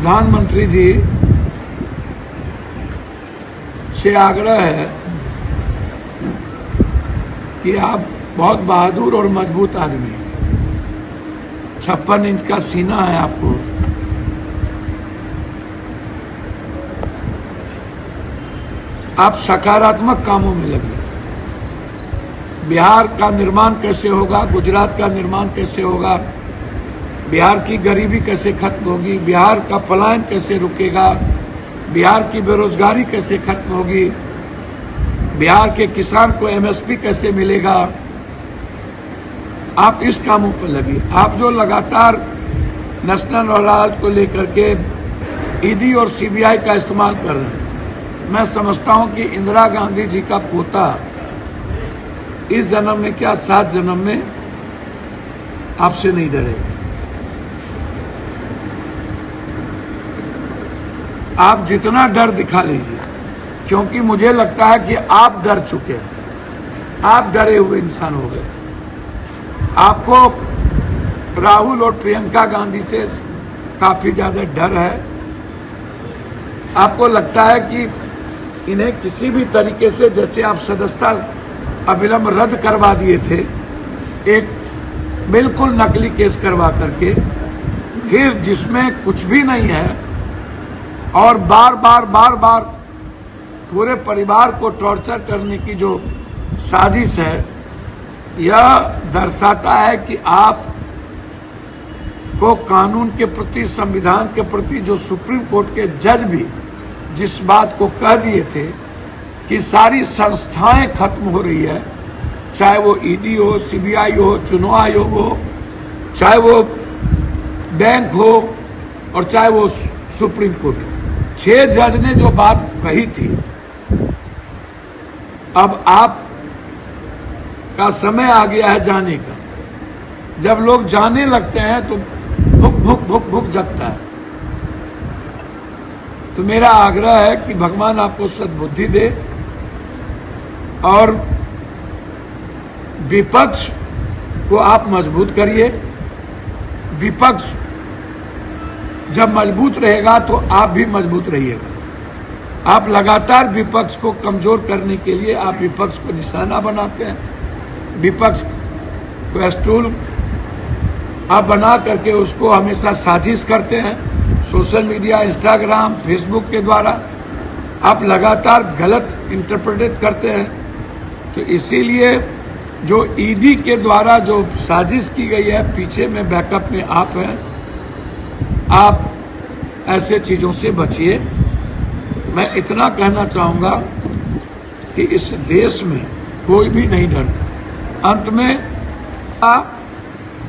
प्रधानमंत्री जी से आग्रह है कि आप बहुत बहादुर और मजबूत आदमी हैं। 56 इंच का सीना है आपको। आप सकारात्मक कामों में लगे। बिहार का निर्माण कैसे होगा, गुजरात का निर्माण कैसे होगा, बिहार की गरीबी कैसे खत्म होगी, बिहार का पलायन कैसे रुकेगा, बिहार की बेरोजगारी कैसे खत्म होगी, बिहार के किसान को एमएसपी कैसे मिलेगा, आप इस कामों पर लगी। आप जो लगातार नेशनल अदालत को लेकर के ईडी और सीबीआई का इस्तेमाल कर रहे हैं, मैं समझता हूं कि इंदिरा गांधी जी का पोता इस जन्म में क्या 7 जन्म में आपसे नहीं डरेगा। आप जितना डर दिखा लीजिए, क्योंकि मुझे लगता है कि आप डर चुके हैं, आप डरे हुए इंसान हो गए। आपको राहुल और प्रियंका गांधी से काफी ज्यादा डर है। आपको लगता है कि इन्हें किसी भी तरीके से, जैसे आप सदस्यता अविलंब रद्द करवा दिए थे, एक बिल्कुल नकली केस करवा करके, फिर जिसमें कुछ भी नहीं है और बार बार पूरे परिवार को टॉर्चर करने की जो साजिश है, यह दर्शाता है कि आप को कानून के प्रति, संविधान के प्रति, जो सुप्रीम कोर्ट के जज भी जिस बात को कह दिए थे कि सारी संस्थाएं खत्म हो रही है, चाहे वो ईडी हो, सीबीआई हो, चुनाव आयोग हो, चाहे वो बैंक हो और चाहे वो सुप्रीम कोर्ट हो, 6 जज ने जो बात कही थी, अब आप का समय आ गया है जाने का। जब लोग जाने लगते हैं तो भुक जगता है। तो मेरा आग्रह है कि भगवान आपको सद्बुद्धि दे और विपक्ष को आप मजबूत करिए। विपक्ष जब मजबूत रहेगा तो आप भी मजबूत रहिएगा। आप लगातार विपक्ष को कमजोर करने के लिए आप विपक्ष को निशाना बनाते हैं, विपक्ष को स्टूल आप बना करके उसको हमेशा साजिश करते हैं। सोशल मीडिया, इंस्टाग्राम, फेसबुक के द्वारा आप लगातार गलत इंटरप्रेट करते हैं। तो इसीलिए जो ईडी के द्वारा जो साजिश की गई है, पीछे में बैकअप में आप हैं। आप ऐसे चीजों से बचिए। मैं इतना कहना चाहूंगा कि इस देश में कोई भी नहीं डरता। अंत में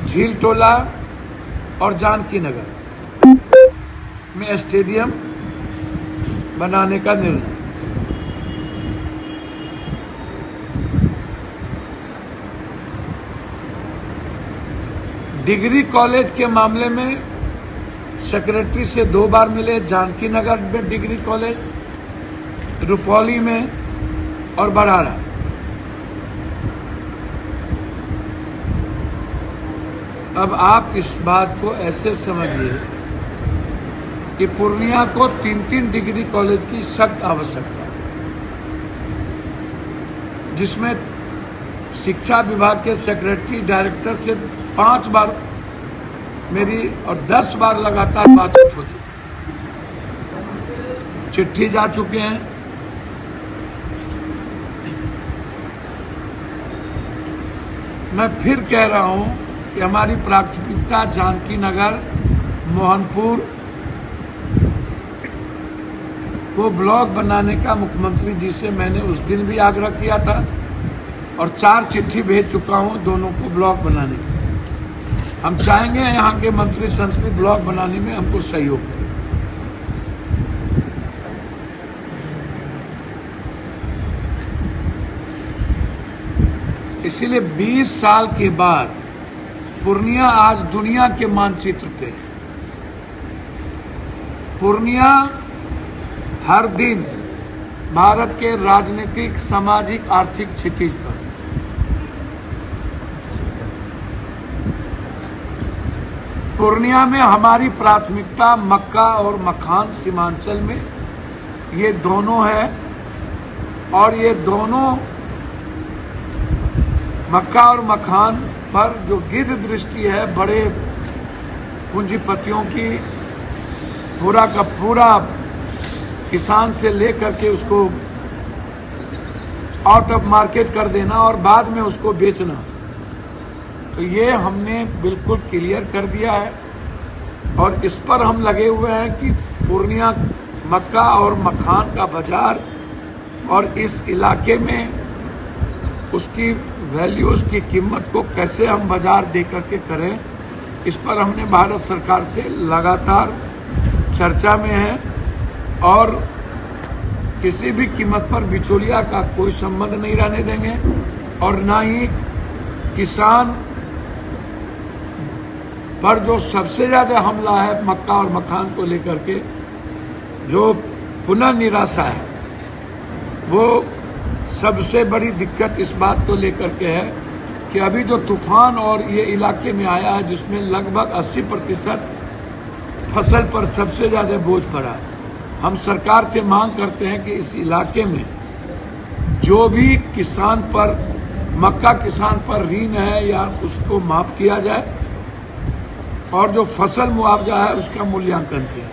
झील टोला और जानकी नगर में स्टेडियम बनाने का निर्णय, डिग्री कॉलेज के मामले में सेक्रेटरी से 2 बार मिले। जानकी नगर में डिग्री कॉलेज, रुपौली में और बड़ाड़ा। अब आप इस बात को ऐसे समझिए कि पूर्णिया को 3-3 डिग्री कॉलेज की सख्त आवश्यकता है, जिसमें शिक्षा विभाग के सेक्रेटरी डायरेक्टर से 5 बार मेरी और 10 बार लगातार बातचीत हो चुकी, चिट्ठी जा चुके हैं। मैं फिर कह रहा हूं कि हमारी प्राथमिकता जानकी नगर, मोहनपुर को ब्लॉक बनाने का मुख्यमंत्री जी से मैंने उस दिन भी आग्रह किया था और 4 चिट्ठी भेज चुका हूं दोनों को ब्लॉक बनाने का। हम चाहेंगे यहाँ के मंत्री संसदीय ब्लॉक बनाने में हमको सहयोग करें। इसीलिए 20 साल के बाद पूर्णिया आज दुनिया के मानचित्र पे। पूर्णिया हर दिन भारत के राजनीतिक, सामाजिक, आर्थिक क्षितिज पर पूर्णिया में हमारी प्राथमिकता मक्का और मखान सीमांचल में ये दोनों है, और ये दोनों मक्का और मखान पर जो गिद्ध दृष्टि है बड़े पूंजीपतियों की, पूरा का पूरा किसान से लेकर के उसको आउट ऑफ मार्केट कर देना और बाद में उसको बेचना, तो ये हमने बिल्कुल क्लियर कर दिया है। और इस पर हम लगे हुए हैं कि पूर्णिया मक्का और मखान का बाजार और इस इलाके में उसकी वैल्यू, उसकी कीमत को कैसे हम बाजार दे करके करें, इस पर हमने भारत सरकार से लगातार चर्चा में है। और किसी भी कीमत पर बिचौलिया का कोई संबंध नहीं रहने देंगे, और ना ही किसान पर जो सबसे ज्यादा हमला है मक्का और मखान को लेकर के, जो पुनः निराशा है, वो सबसे बड़ी दिक्कत इस बात को लेकर के है कि अभी जो तूफान और ये इलाके में आया है, जिसमें लगभग 80% फसल पर सबसे ज्यादा बोझ पड़ा है। हम सरकार से मांग करते हैं कि इस इलाके में जो भी किसान पर, मक्का किसान पर ऋण है या उसको माफ किया जाए, और जो फसल मुआवजा है उसका मूल्यांकन किया।